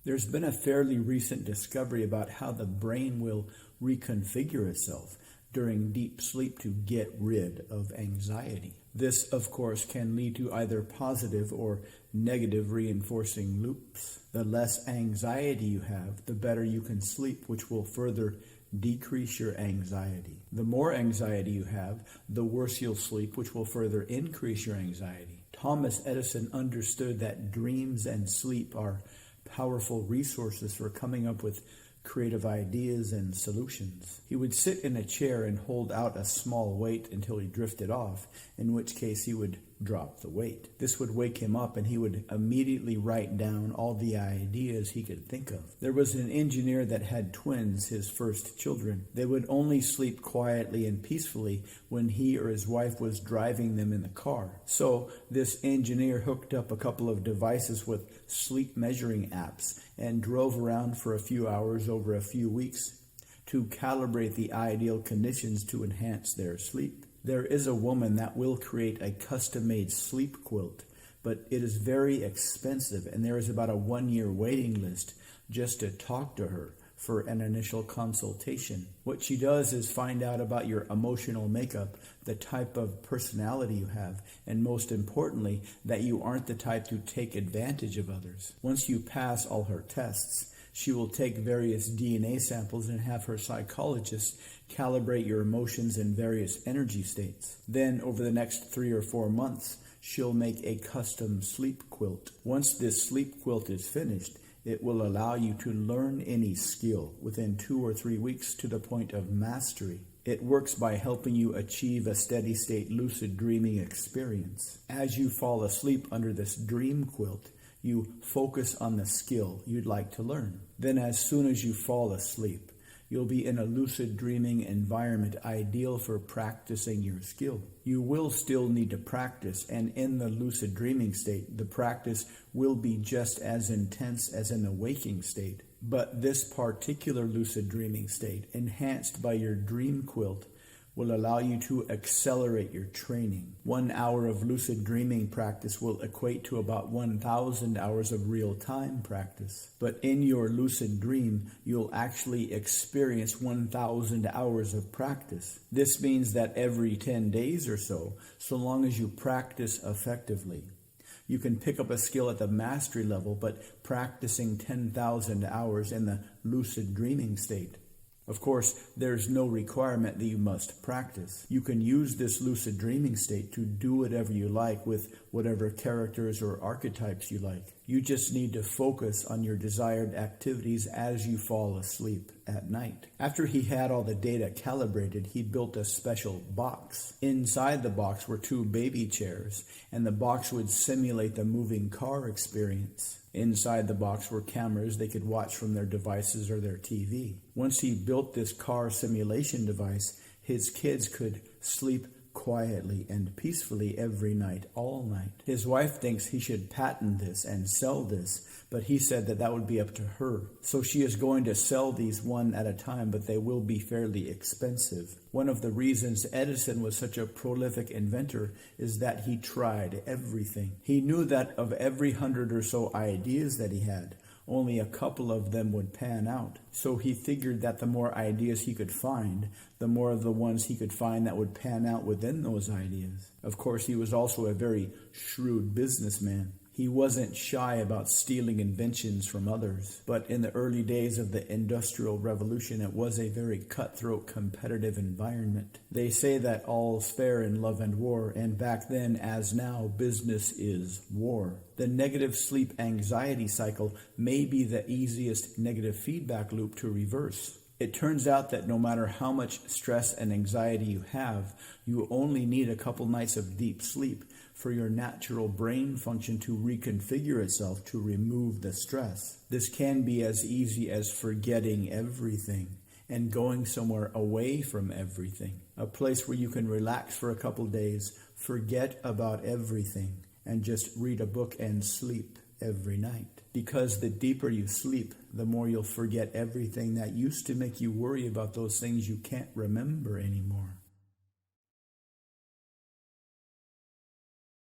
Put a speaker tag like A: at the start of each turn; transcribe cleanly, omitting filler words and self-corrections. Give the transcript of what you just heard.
A: There's been a fairly recent discovery about how the brain will reconfigure itself during deep sleep to get rid of anxiety. This, of course, can lead to either positive or negative reinforcing loops. The less anxiety you have, the better you can sleep, which will further decrease your anxiety. The more anxiety you have, the worse you'll sleep, which will further increase your anxiety. Thomas Edison understood that dreams and sleep are powerful resources for coming up with creative ideas and solutions. He would sit in a chair and hold out a small weight until he drifted off, in which case he would drop the weight. This would wake him up and he would immediately write down all the ideas he could think of. There was an engineer that had twins, his first children. They would only sleep quietly and peacefully when he or his wife was driving them in the car. So this engineer hooked up a couple of devices with sleep measuring apps and drove around for a few hours over a few weeks to calibrate the ideal conditions to enhance their sleep. There is a woman that will create a custom-made sleep quilt, but it is very expensive, and there is about a 1-year waiting list just to talk to her for an initial consultation. What she does is find out about your emotional makeup, the type of personality you have, and most importantly, that you aren't the type to take advantage of others. Once you pass all her tests, she will take various DNA samples and have her psychologist calibrate your emotions in various energy states. Then, over the next 3 or 4 months, she'll make a custom sleep quilt. Once this sleep quilt is finished, it will allow you to learn any skill within 2 or 3 weeks to the point of mastery. It works by helping you achieve a steady state lucid dreaming experience. As you fall asleep under this dream quilt, you focus on the skill you'd like to learn. Then as soon as you fall asleep, you'll be in a lucid dreaming environment ideal for practicing your skill. You will still need to practice, and in the lucid dreaming state, the practice will be just as intense as in the waking state. But this particular lucid dreaming state, enhanced by your dream quilt, will allow you to accelerate your training. 1 hour of lucid dreaming practice will equate to about 1,000 hours of real-time practice. But in your lucid dream, you'll actually experience 1,000 hours of practice. This means that every 10 days or so long as you practice effectively, you can pick up a skill at the mastery level, but practicing 10,000 hours in the lucid dreaming state. Of course, there's no requirement that you must practice. You can use this lucid dreaming state to do whatever you like with whatever characters or archetypes you like. You just need to focus on your desired activities as you fall asleep at night. After he had all the data calibrated, he built a special box. Inside the box were 2 baby chairs, and the box would simulate the moving car experience. Inside the box were cameras they could watch from their devices or their TV. Once he built this car simulation device, his kids could sleep quietly and peacefully every night, all night. His wife thinks he should patent this and sell this, but he said that would be up to her. So she is going to sell these one at a time, but they will be fairly expensive. One of the reasons Edison was such a prolific inventor is that he tried everything. He knew that of every 100 or so ideas that he had, only a couple of them would pan out. So he figured that the more ideas he could find, the more of the ones he could find that would pan out within those ideas. Of course, he was also a very shrewd businessman. He wasn't shy about stealing inventions from others, but in the early days of the Industrial Revolution, it was a very cutthroat, competitive environment. They say that all's fair in love and war, and back then, as now, business is war. The negative sleep anxiety cycle may be the easiest negative feedback loop to reverse. It turns out that no matter how much stress and anxiety you have, you only need a couple nights of deep sleep for your natural brain function to reconfigure itself to remove the stress. This can be as easy as forgetting everything and going somewhere away from everything. A place where you can relax for a couple days, forget about everything, and just read a book and sleep every night. Because the deeper you sleep, the more you'll forget everything that used to make you worry about those things you can't remember anymore.